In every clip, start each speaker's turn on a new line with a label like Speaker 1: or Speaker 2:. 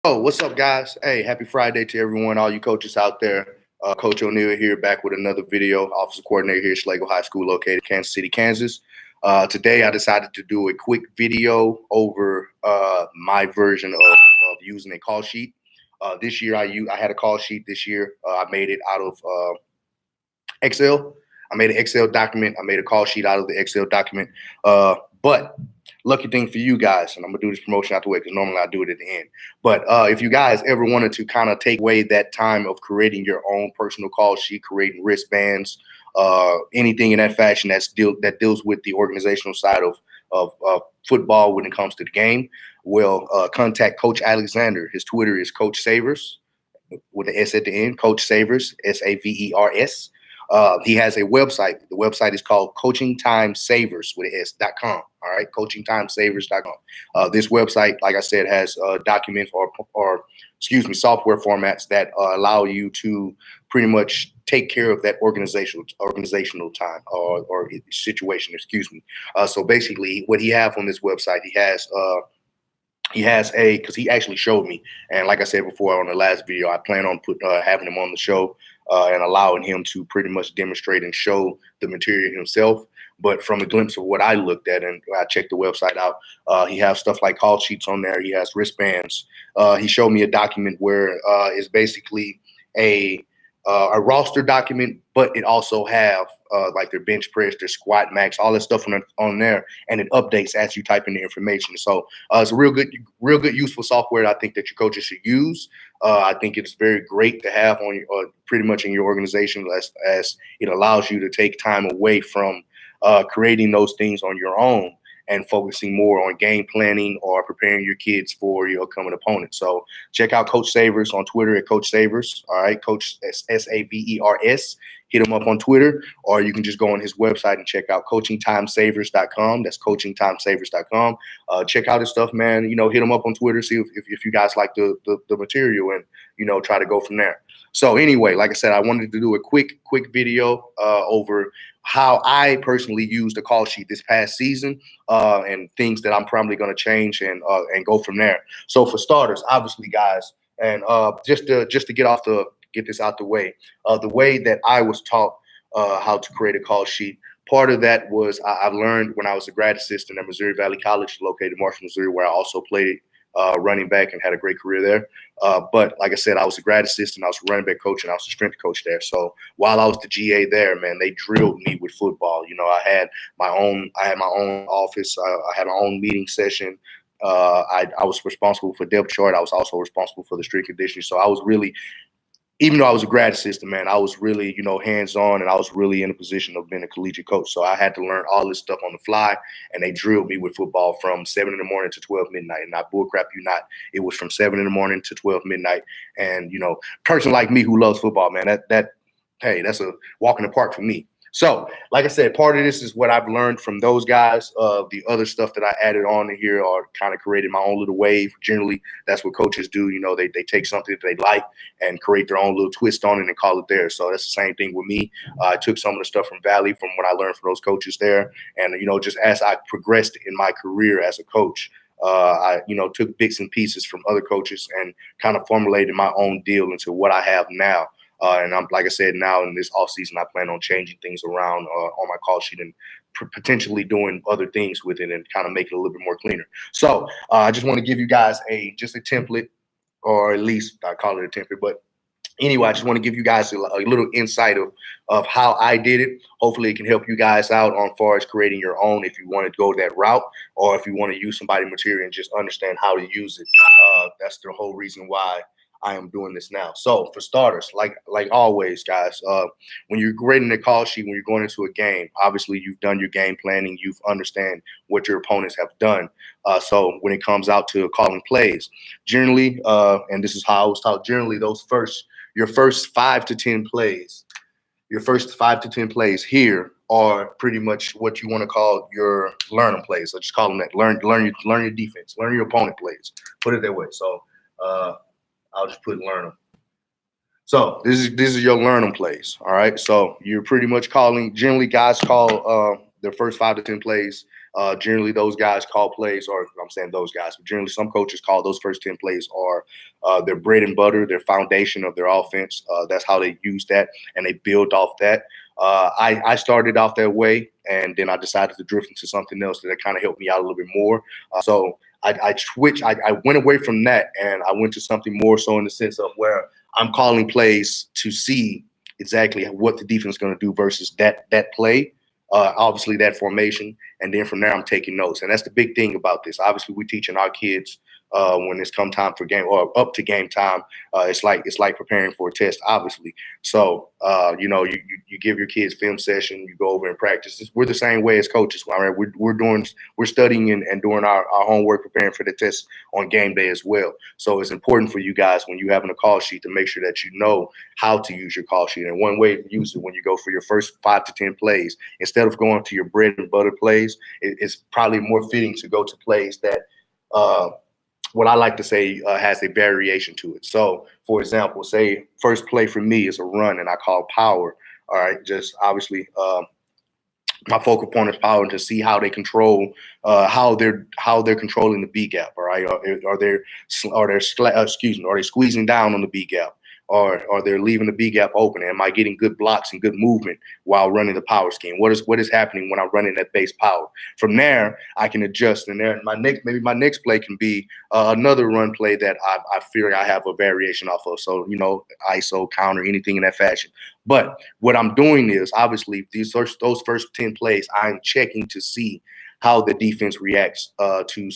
Speaker 1: Oh, what's up, guys? Hey, happy Friday to everyone, all you coaches out there. Coach O'Neill here, back with another video. Offensive coordinator here at Schlegel High School, located in Kansas City, Kansas. Today, I decided to do a quick video over my version of using a call sheet. This year, I had a call sheet this year. I made it out of Excel. I made an Excel document. I made a call sheet out of the Excel document. But lucky thing for you guys, and I'm gonna do this promotion out the way because normally I do it at the end. But if you guys ever wanted to kind of take away that time of creating your own personal call sheet, creating wristbands, anything in that fashion that deals with the organizational side of football when it comes to the game, well, contact Coach Alexander. His Twitter is Coach Savers with the S at the end. Coach Savers, Savers. He has a website. The website is called coachingtimesavers with an S.com. All right, coachingtimesavers.com. This website, like I said, has documents or software formats that allow you to pretty much take care of that organizational time or situation. Excuse me. So basically, what he have on this website, he has because he actually showed me, and like I said before on the last video, I plan on having him on the show and allowing him to pretty much demonstrate and show the material himself. But from a glimpse of what I looked at and I checked the website out, he has stuff like call sheets on there. He has wristbands. He showed me a document where it's basically a roster document, but it also have like their bench press, their squat max, all that stuff on there, and it updates as you type in the information. So it's a real good, useful software that I think that your coaches should use. I think it's very great to have on pretty much in your organization, as it allows you to take time away from creating those things on your own and focusing more on game planning or preparing your kids for your upcoming opponent. So check out Coach Savers on Twitter at Coach Savers. All right, Coach Savers. Hit him up on Twitter, or you can just go on his website and check out coachingtimesavers.com. That's coachingtimesavers.com. Check out his stuff, man. Hit him up on Twitter, see if you guys like the material, and try to go from there. So anyway, like I said, I wanted to do a quick video over how I personally used the call sheet this past season, and things that I'm probably going to change and go from there. So for starters, obviously, guys, and just to get this out the way that I was taught how to create a call sheet. Part of that was I've learned when I was a grad assistant at Missouri Valley College, located in Marshall, Missouri, where I also played running back and had a great career there. But like I said, I was a grad assistant, I was a running back coach, and I was a strength coach there. So while I was the GA there, man, they drilled me with football. I had my own office. I had my own meeting session. I was responsible for depth chart. I was also responsible for the strength conditioning. So I was really, even though I was a grad assistant, man, I was really, hands-on, and I was really in a position of being a collegiate coach. So I had to learn all this stuff on the fly, and they drilled me with football from 7 in the morning to 12 midnight. And I bullcrap you not, it was from 7 in the morning to 12 midnight. And, person like me who loves football, man, hey, that's a walk in the park for me. So, like I said, part of this is what I've learned from those guys. The other stuff that I added on in here are kind of created my own little wave. Generally, that's what coaches do. They take something that they like and create their own little twist on it and call it theirs. So that's the same thing with me. I took some of the stuff from Valley, from what I learned from those coaches there. And, just as I progressed in my career as a coach, I took bits and pieces from other coaches and kind of formulated my own deal into what I have now. And I'm, like I said, now in this off season, I plan on changing things around on my call sheet and potentially doing other things with it and kind of make it a little bit more cleaner. So I just want to give you guys just a template, or at least I call it a template, but anyway, I just want to give you guys a little insight of how I did it. Hopefully it can help you guys out on far as creating your own, if you want to go that route, or if you want to use somebody's material and just understand how to use it. That's the whole reason why I am doing this now. So for starters, like always, guys, when you're grading the call sheet, when you're going into a game, obviously you've done your game planning, you've understand what your opponents have done. So when it comes out to calling plays, generally, and this is how I was taught, generally your first 5 to 10 plays, here are pretty much what you want to call your learning plays. So just call them that. Learn your defense, learn your opponent plays. Put it that way. So I'll just put learn them. So this is your learn them plays. All right. So you're pretty much generally guys call their first 5 to 10 plays Generally, those guys call plays, or I'm saying those guys, but generally some coaches call those first 10 plays are their bread and butter, their foundation of their offense. That's how they use that, and they build off that. I started off that way, and then I decided to drift into something else that kind of helped me out a little bit more. So I switched. I went away from that, and I went to something more so in the sense of where I'm calling plays to see exactly what the defense is going to do versus that play. Obviously, that formation, and then from there, I'm taking notes, and that's the big thing about this. Obviously, we're teaching our kids when it's come time for game or up to game time. It's like preparing for a test, obviously. So you give your kids film session, you go over and practice. We're the same way as coaches. I mean, we're studying and doing our homework, preparing for the test on game day as well. So it's important for you guys when you having a call sheet to make sure that you know how to use your call sheet. And one way to use it when you go for your first 5 to 10 plays, instead of going to your bread and butter plays, it's probably more fitting to go to plays that what I like to say has a variation to it. So, for example, say first play for me is a run and I call power. All right, just obviously my focal point is power, and to see how they control how they're controlling the B gap. All right, are they squeezing down on the B gap? Or they're leaving the B gap open? Am I getting good blocks and good movement while running the power scheme? What is happening when I'm running that base power? From there, I can adjust. And there, my next play can be another run play that I feel I have a variation off of. So ISO, counter, anything in that fashion. But what I'm doing is obviously those first 10 plays, I'm checking to see how the defense reacts to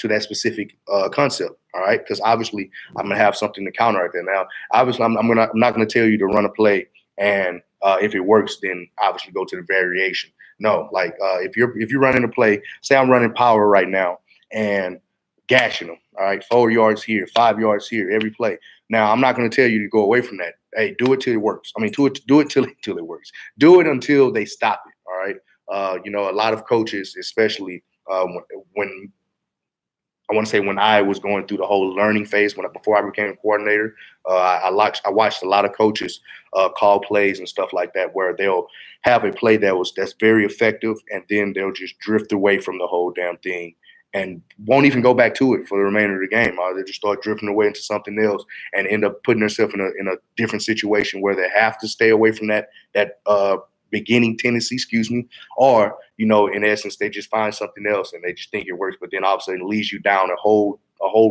Speaker 1: that specific concept. All right, because obviously I'm gonna have something to counter right there. Now, obviously, I'm not gonna tell you to run a play, and if it works, then obviously go to the variation. No, like if you're running a play, say I'm running power right now and gashing them. All right, 4 yards here, 5 yards here, every play. Now, I'm not gonna tell you to go away from that. Hey, do it till it works. I mean, do it till it works. Do it until they stop it. All right. A lot of coaches, especially when I want to say when I was going through the whole learning phase, before I became a coordinator, I watched a lot of coaches call plays and stuff like that, where they'll have a play that's very effective, and then they'll just drift away from the whole damn thing and won't even go back to it for the remainder of the game. They just start drifting away into something else and end up putting themselves in a different situation where they have to stay away from that beginning tendency, or in essence, they just find something else and they just think it works, but then all of a sudden it leads you down a whole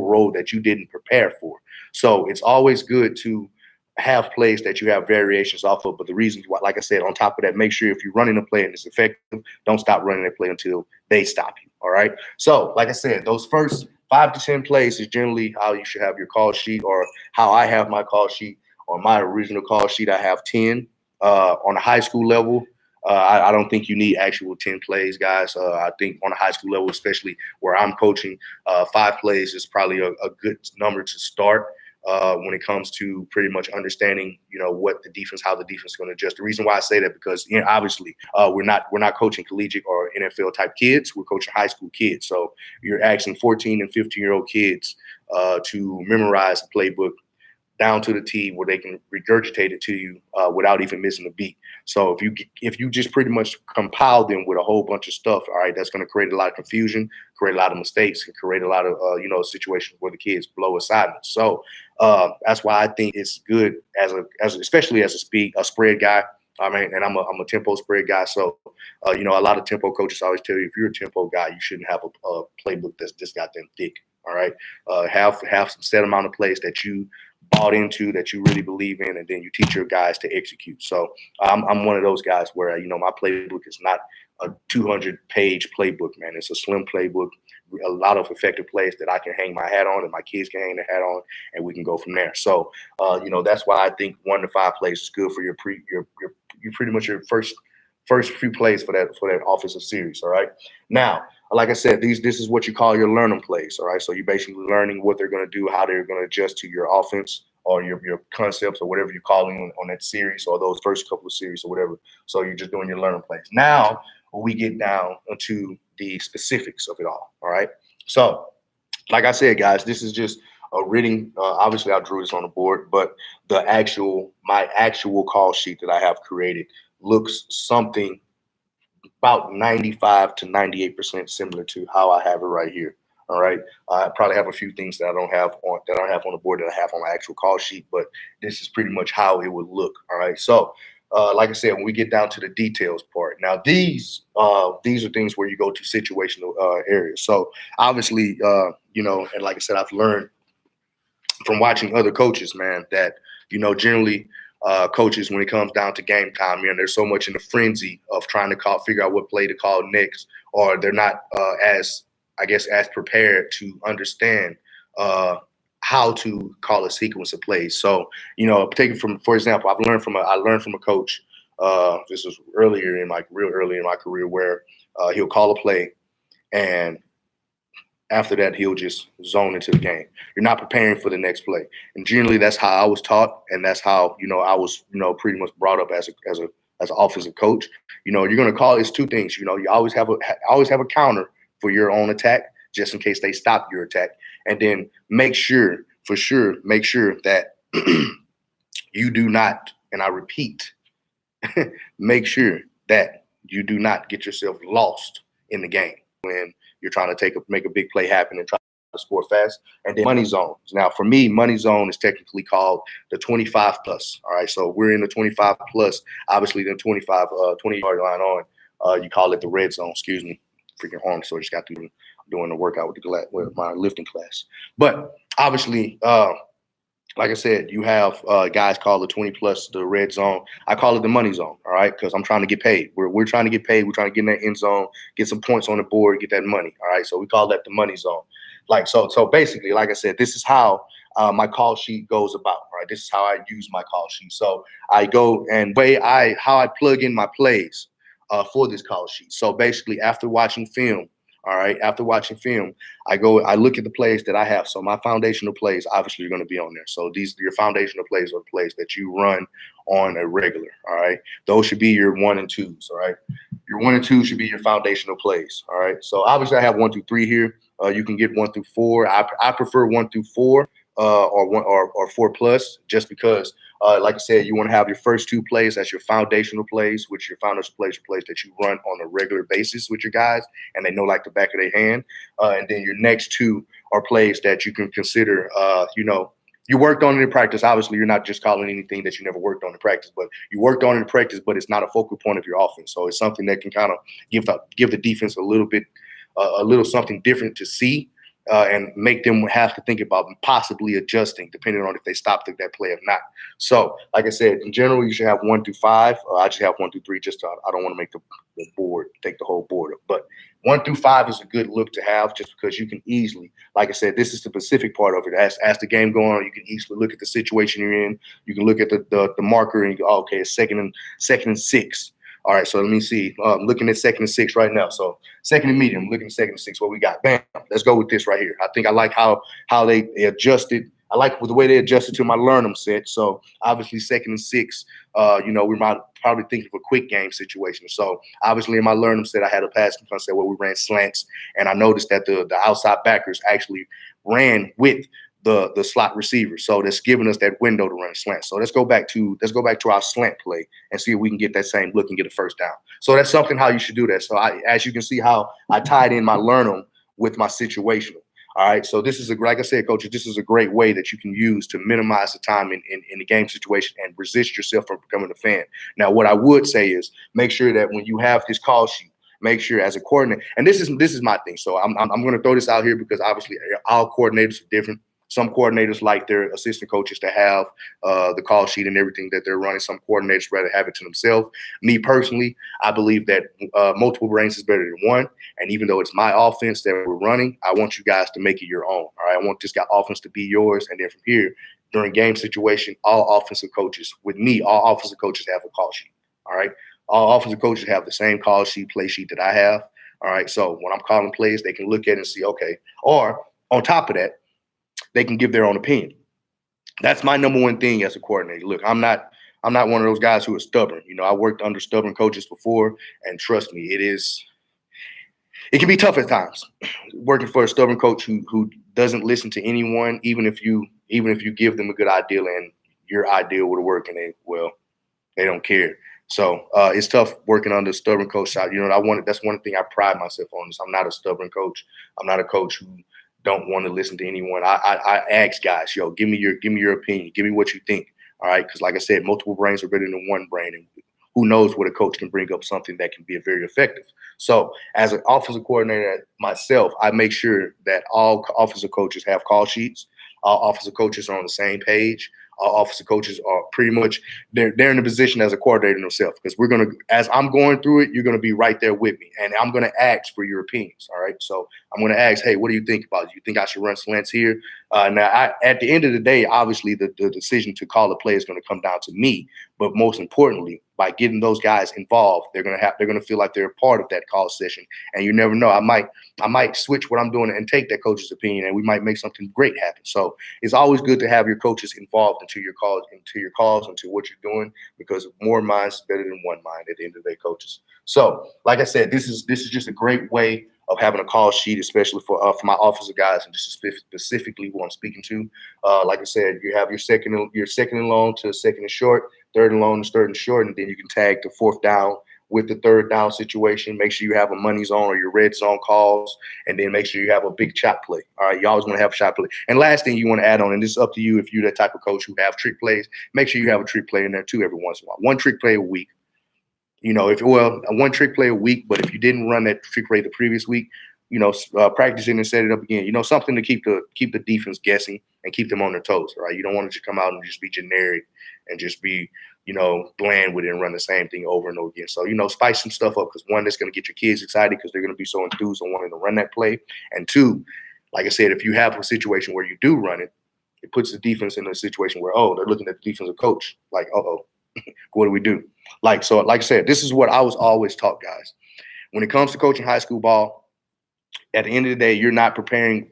Speaker 1: road that you didn't prepare for. So it's always good to have plays that you have variations off of. But the reasons why, like I said, on top of that, make sure if you're running a play and it's effective, don't stop running that play until they stop you. All right. So, like I said, those first 5 to 10 plays is generally how you should have your call sheet, or how I have my call sheet. On my original call sheet, I have 10. On a high school level, I don't think you need actual 10 plays, guys. I think on a high school level, especially where I'm coaching, 5 plays is probably a good number to start when it comes to pretty much understanding, how the defense is going to adjust. The reason why I say that, because obviously we're not coaching collegiate or NFL type kids. We're coaching high school kids. So you're asking 14 and 15-year-old kids to memorize a playbook down to the T, where they can regurgitate it to you without even missing a beat. So if you just pretty much compile them with a whole bunch of stuff, all right, that's going to create a lot of confusion, create a lot of mistakes, and create a lot of situations where the kids blow assignments. So that's why I think it's good especially as a spread guy. I mean, and I'm a tempo spread guy. So a lot of tempo coaches always tell you, if you're a tempo guy, you shouldn't have a playbook that's this goddamn thick. All right, have some set amount of plays that you bought into, that you really believe in, and then you teach your guys to execute. So I'm one of those guys where my playbook is not a 200-page playbook, man. It's a slim playbook, a lot of effective plays that I can hang my hat on and my kids can hang their hat on, and we can go from there. So that's why I think 1 to 5 plays is good for your pretty much your first few plays for that offensive series. All right. Now, like I said, this is what you call your learning plays. All right. So you're basically learning what they're going to do, how they're going to adjust to your offense or your concepts or whatever you're calling on that series, or those first couple of series or whatever. So you're just doing your learning plays. Now we get down to the specifics of it all. All right. So like I said, guys, this is just a reading. Obviously, I drew this on the board, but my actual call sheet that I have created looks something about 95 to 98% similar to how I have it right here. All right. I probably have a few things that I don't have on the board that I have on my actual call sheet, but this is pretty much how it would look. All right. So, like I said, when we get down to the details part, now these are things where you go to situational areas. So obviously, and like I said, I've learned from watching other coaches, man, that generally coaches, when it comes down to game time, they're so much in the frenzy of trying to figure out what play to call next, or they're not as prepared to understand how to call a sequence of plays. So, taking for example, I learned from a coach. This was real early in my career, where he'll call a play, and after that, he'll just zone into the game. You're not preparing for the next play, and generally, that's how I was taught, and that's how I was pretty much brought up as an offensive coach. You're going to call it's two things. You always have a counter for your own attack, just in case they stop your attack, and then make sure that you do not, and I repeat, make sure that you do not get yourself lost in the game when you're trying to make a big play happen and try to score fast. And then money zones. Now, for me, money zone is technically called the 25 plus. All right, so we're in the 25 plus. Obviously, the 20-yard line on. You call it the red zone. Excuse me, freaking arm. So I just got through doing the workout with my lifting class. But obviously, like I said, you have guys call the 20 plus the red zone. I call it the money zone, all right, because I'm trying to get paid. We're trying to get paid. We're trying to get in that end zone, get some points on the board, get that money, all right? So we call that the money zone. So basically, like I said, this is how my call sheet goes about, right? This is how I use my call sheet. So I go and how I plug in my plays for this call sheet. So basically, after watching film, I look at the plays that I have. So my foundational plays, obviously, are going to be on there. So your foundational plays are the plays that you run on a regular. All right. Those should be your 1 and 2s. All right. Your 1 and 2 should be your foundational plays. All right. So obviously, I have 1 through 3 here. You can get 1 through 4. I prefer 1 through 4 or 4 plus, just because. Like I said, you want to have your first 2 plays as your foundational plays, which your foundational plays are plays that you run on a regular basis with your guys, and they know like the back of their hand. And then your next 2 are plays that you can consider, you worked on it in practice. Obviously, you're not just calling anything that you never worked on in practice, but you worked on it in practice, but it's not a focal point of your offense. So it's something that can kind of give the defense a little something different to see. And make them have to think about possibly adjusting depending on if they stop that play or not. So, like I said, in general, you should have 1 through 5. I just have 1 through 3. I don't want to make the board take the whole board up. But 1 through 5 is a good look to have, just because you can easily, like I said, this is the specific part of it. As the game going on, you can easily look at the situation you're in. You can look at the marker and go, oh, okay, it's second and 6. All right, so let me see. I'm looking at 2nd and 6 right now. So 2nd and medium, looking at 2nd and 6. What we got? Bam. Let's go with this right here. I think I like how they adjusted. I like the way they adjusted to my learn them set. So obviously 2nd and 6. We might probably think of a quick game situation. So obviously in my learn them set, I had a passing concept where we ran slants, and I noticed that the outside backers actually ran with the slot receiver. So that's giving us that window to run slant. So let's go back to our slant play and see if we can get that same look and get a first down. So that's something how you should do that. So as you can see how I tied in my learn them with my situational. All right. So this is like I said, coaches, this is a great way that you can use to minimize the time in the game situation and resist yourself from becoming a fan. Now, what I would say is make sure that when you have this call sheet, make sure as a coordinator, and this is my thing. So I'm going to throw this out here because obviously all coordinators are different. Some coordinators like their assistant coaches to have the call sheet and everything that they're running. Some coordinators rather have it to themselves. Me personally, I believe that multiple brains is better than one. And even though it's my offense that we're running, I want you guys to make it your own. All right, I want this guy offense to be yours. And then from here, during game situation, all offensive coaches have a call sheet. All right, all offensive coaches have the same call sheet, play sheet that I have. All right, so when I'm calling plays, they can look at it and see, okay. Or on top of that, they can give their own opinion. That's my number one thing as a coordinator. Look, I'm not one of those guys who are stubborn. I worked under stubborn coaches before, and trust me, it can be tough at times working for a stubborn coach who doesn't listen to anyone, even if you give them a good idea and your idea would work, and they don't care. So it's tough working under a stubborn coach. That's one thing I pride myself on is I'm not a stubborn coach. I'm not a coach who don't want to listen to anyone. I ask guys, yo, give me your opinion. Give me what you think. All right. Because like I said, multiple brains are better than one brain. And who knows what a coach can bring up something that can be very effective. So as an offensive coordinator myself, I make sure that all offensive coaches have call sheets. All offensive coaches are on the same page. All offensive coaches are pretty much they're in a position as a coordinator themselves because we're gonna as I'm going through it, you're gonna be right there with me, and I'm gonna ask for your opinions. All right, so I'm gonna ask, hey, what do you think about it? Do you think I should run slants here? At the end of the day, obviously the decision to call a play is going to come down to me, but most importantly, by getting those guys involved, they're gonna feel like they're a part of that call session, and you never know, I might switch what I'm doing and take that coach's opinion, and we might make something great happen. So it's always good to have your coaches involved into your calls, into what you're doing, because more minds is better than one mind at the end of the day, coaches. So, like I said, this is just a great way of having a call sheet, especially for my offensive guys, and just specifically who I'm speaking to. Like I said, you have your second and long to second and short, third and long to third and short, and then you can tag the fourth down with the third down situation. Make sure you have a money zone or your red zone calls, and then make sure you have a big chop play. All right, you always want to have a chop play. And last thing you want to add on, and this is up to you if you're that type of coach who have trick plays, make sure you have a trick play in there too every once in a while. One trick play a week. One trick play a week, but if you didn't run that trick play the previous week, practice it and set it up again. Something to keep the defense guessing and keep them on their toes. Right? You don't want to just come out and just be generic and just be bland with it and run the same thing over and over again. So spice some stuff up because one, that's going to get your kids excited because they're going to be so enthused on wanting to run that play, and two, like I said, if you have a situation where you do run it, it puts the defense in a situation where they're looking at the defensive coach like, what do we do? Like I said, this is what I was always taught, guys. When it comes to coaching high school ball, at the end of the day, you're not preparing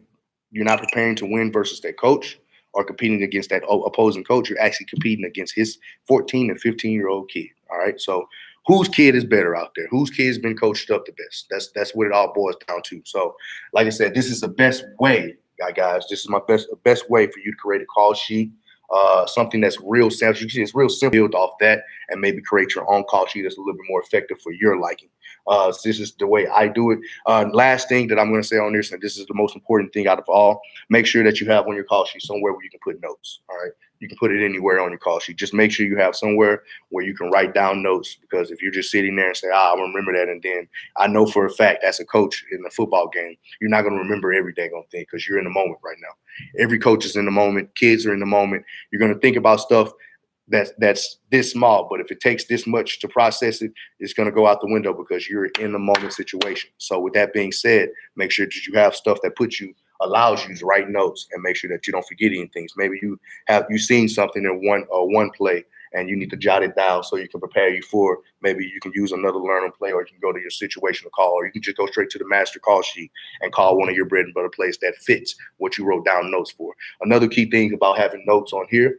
Speaker 1: to win versus that coach or competing against that opposing coach. You're actually competing against his 14 and 15-year-old kid. All right. So whose kid is better out there? Whose kid's been coached up the best? That's what it all boils down to. So, like I said, this is the best way, guys. This is my best way for you to create a call sheet. Something that's real simple. You can see it's real simple. Build off that and maybe create your own call sheet that's a little bit more effective for your liking. So this is the way I do it. Last thing that I'm going to say on this, and this is the most important thing out of all, make sure that you have on your call sheet somewhere where you can put notes. All right. You can put it anywhere on your call sheet. Just make sure you have somewhere where you can write down notes, because if you're just sitting there and say, I'll remember that, and then I know for a fact as a coach in the football game, you're not going to remember every daggone thing because you're in the moment right now. Every coach is in the moment. Kids are in the moment. You're going to think about stuff that's this small, but if it takes this much to process it, it's going to go out the window because you're in the moment situation. So with that being said, make sure that you have stuff that allows you to write notes and make sure that you don't forget anything. Maybe you've seen something in one play and you need to jot it down so you can prepare you for, maybe you can use another learning play, or you can go to your situational call, or you can just go straight to the master call sheet and call one of your bread and butter plays that fits what you wrote down notes for. Another key thing about having notes on here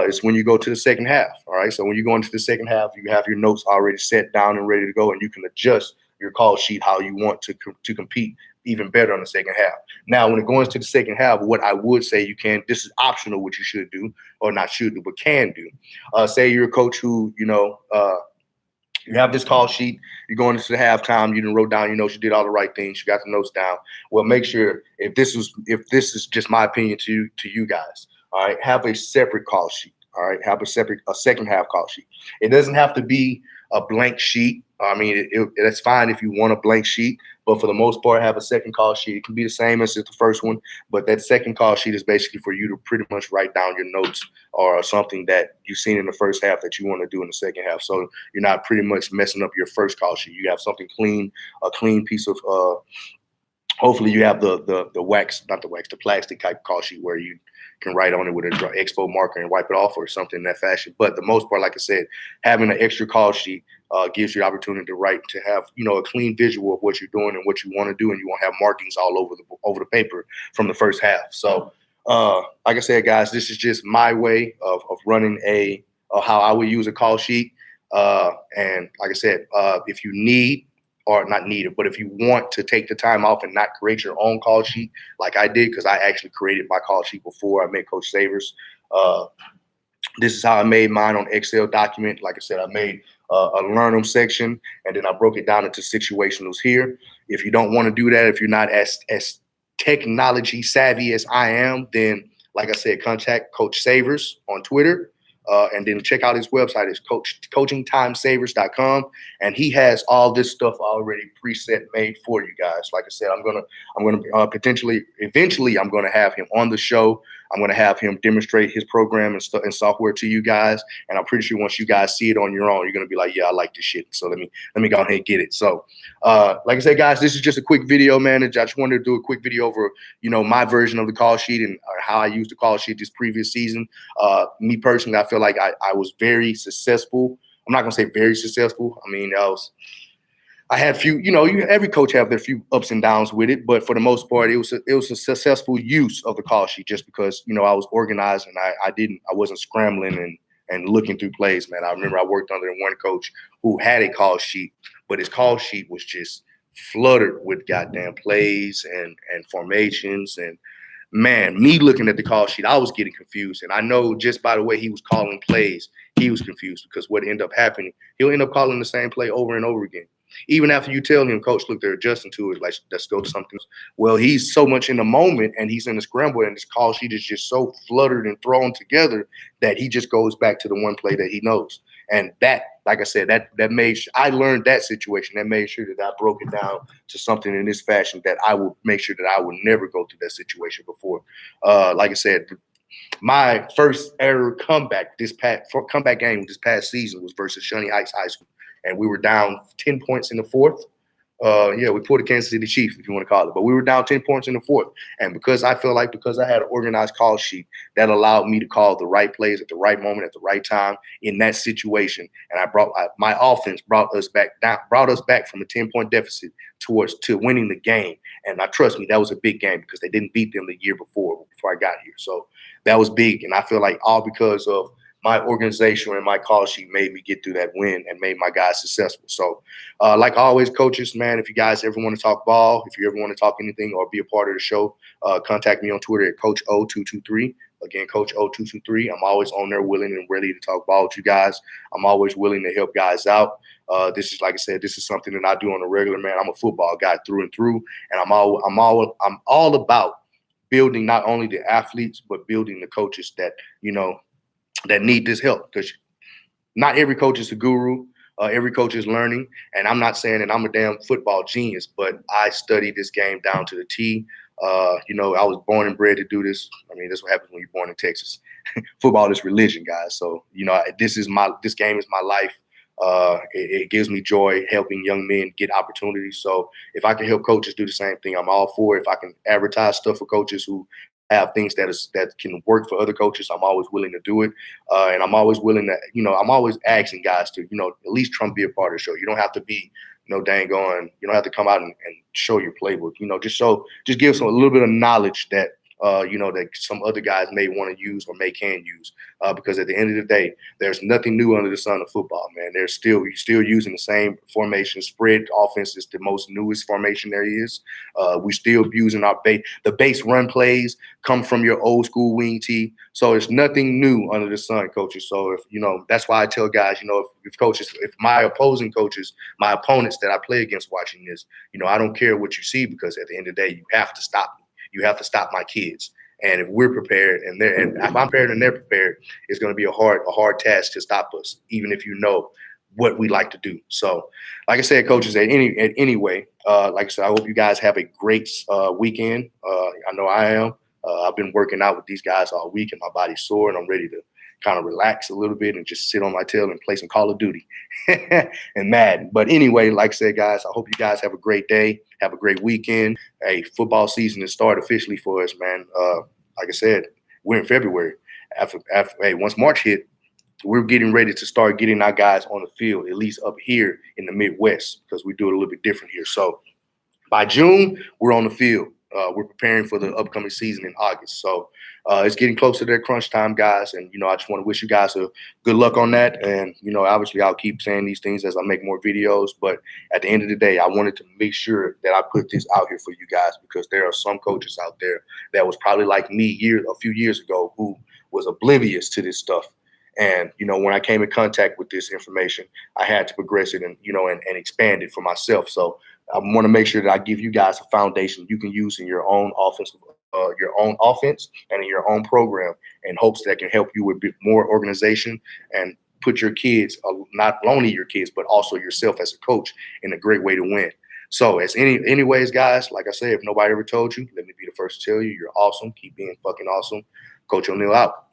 Speaker 1: is when you go to the second half. All right. So when you go into the second half, you have your notes already set down and ready to go, and you can adjust your call sheet how you want to compete even better on the second half. Now, when it goes to the second half, what I would say this is optional, what you should do, or not should do, but can do. Say you're a coach who, you have this call sheet, you're going into the halftime, you done wrote down your notes, you did all the right things, you got the notes down. Well, make sure, if this is just my opinion to you guys, all right, have a separate call sheet. All right, have a second half call sheet. It doesn't have to be a blank sheet. I mean, that's fine if you want a blank sheet, but for the most part, have a second call sheet. It can be the same as the first one, but that second call sheet is basically for you to pretty much write down your notes or something that you've seen in the first half that you want to do in the second half. So you're not pretty much messing up your first call sheet. You have something clean, a clean piece of. Hopefully, you have the plastic type call sheet where you can write on it with an expo marker and wipe it off or something in that fashion. But the most part, like I said, having an extra call sheet gives you the opportunity to have a clean visual of what you're doing and what you want to do, and you won't have markings all over the paper from the first half. So, like I said, guys, this is just my way of running how I would use a call sheet. And like I said, if you need, or not needed, but if you want to take the time off and not create your own call sheet like I did, because I actually created my call sheet before I met Coach Savers. This is how I made mine on Excel document. Like I said, I made a learn them section, and then I broke it down into situationals here. If you don't want to do that, if you're not as technology savvy as I am, then like I said, contact Coach Savers on Twitter. And then check out his website. It's coachingtimesavers.com, and he has all this stuff already preset made for you guys. Like I said, I'm gonna potentially, eventually, I'm gonna have him on the show. I'm gonna have him demonstrate his program and software to you guys. And I'm pretty sure once you guys see it on your own, you're gonna be like, yeah, I like this shit. So let me go ahead and get it. So, like I said, guys, this is just a quick video, man. I just wanted to do a quick video over, my version of the call sheet and how I used the call sheet this previous season. Me personally, I feel like I was very successful. I'm not gonna say very successful. I mean, I had a few, every coach have their few ups and downs with it, but for the most part, it was a successful use of the call sheet just because, I was organized and I wasn't scrambling and looking through plays, man. I remember I worked under one coach who had a call sheet, but his call sheet was just flooded with goddamn plays and formations. And man, me looking at the call sheet, I was getting confused. And I know just by the way he was calling plays, he was confused because what ended up happening, he'll end up calling the same play over and over again. Even after you tell him, coach, look, they're adjusting to it, like, let's go to something else. Well, he's so much in the moment and he's in the scramble and his call sheet is just so fluttered and thrown together that he just goes back to the one play that he knows. And that, like I said, that made I learned that situation. That made sure that I broke it down to something in this fashion that I would make sure that I would never go through that situation before. Like I said, my first ever comeback game this past season was versus Shawnee Heights High School, and we were down 10 points in the fourth. We pulled the Kansas City Chiefs, if you want to call it, but we were down 10 points in the fourth. And because I feel like because I had an organized call sheet that allowed me to call the right plays at the right moment at the right time in that situation, and my offense brought us back from a 10-point deficit to winning the game. And trust me, that was a big game because they didn't beat them the year before I got here. So that was big, and I feel like all because of my organization and my call sheet made me get through that win and made my guys successful. So, like always, coaches, man, if you guys ever want to talk ball, if you ever want to talk anything or be a part of the show, contact me on Twitter at Coach O223. Again, Coach O223. I'm always on there willing and ready to talk ball with you guys. I'm always willing to help guys out. This is, like I said, this is something that I do on a regular, man. I'm a football guy through and through, and I'm all about building not only the athletes, but building the coaches that, that need this help, because not every coach is a guru. Every coach is learning. And I'm not saying that I'm a damn football genius, but I studied this game down to the T. I was born and bred to do this. I mean, that's what happens when you're born in Texas. Football is religion, guys. So, this game is my life. It gives me joy helping young men get opportunities. So if I can help coaches do the same thing, I'm all for it. If I can advertise stuff for coaches who have things that can work for other coaches, I'm always willing to do it. And I'm always willing to, I'm always asking guys to, at least try to be a part of the show. You don't have to be, dang on. You don't have to come out and show your playbook. Just give some a little bit of knowledge that that some other guys may want to use or can use. Because at the end of the day, there's nothing new under the sun of football, man. You're still using the same formation. Spread offense is the most newest formation there is. We're still using the base run plays come from your old school wing tee. So it's nothing new under the sun, coaches. So if that's why I tell guys, if my opposing coaches, my opponents that I play against watching this, I don't care what you see, because at the end of the day, you have to stop me. You have to stop my kids. And if we're prepared and if I'm prepared and they're prepared, it's going to be a hard task to stop us, even if you know what we like to do. So, like I said, coaches, anyway, like I said, I hope you guys have a great weekend. I know I am. I've been working out with these guys all week and my body's sore and I'm ready to kind of relax a little bit and just sit on my tail and play some Call of Duty and Madden. But anyway, like I said, guys, I hope you guys have a great day. Have a great weekend. Hey, football season has started officially for us, man. Like I said, we're in February. Once March hit, we're getting ready to start getting our guys on the field, at least up here in the Midwest, because we do it a little bit different here. So by June, we're on the field. We're preparing for the upcoming season in August. So it's getting closer to that crunch time, guys. And, I just want to wish you guys a good luck on that. And, obviously I'll keep saying these things as I make more videos. But at the end of the day, I wanted to make sure that I put this out here for you guys, because there are some coaches out there that was probably like me a few years ago who was oblivious to this stuff. And, when I came in contact with this information, I had to progress it and, and expand it for myself. So I want to make sure that I give you guys a foundation you can use in your own offense and in your own program, in hopes that can help you with more organization and put your kids, not only your kids, but also yourself as a coach, in a great way to win. So anyways, guys, like I said, if nobody ever told you, let me be the first to tell you, you're awesome. Keep being fucking awesome. Coach O'Neal out.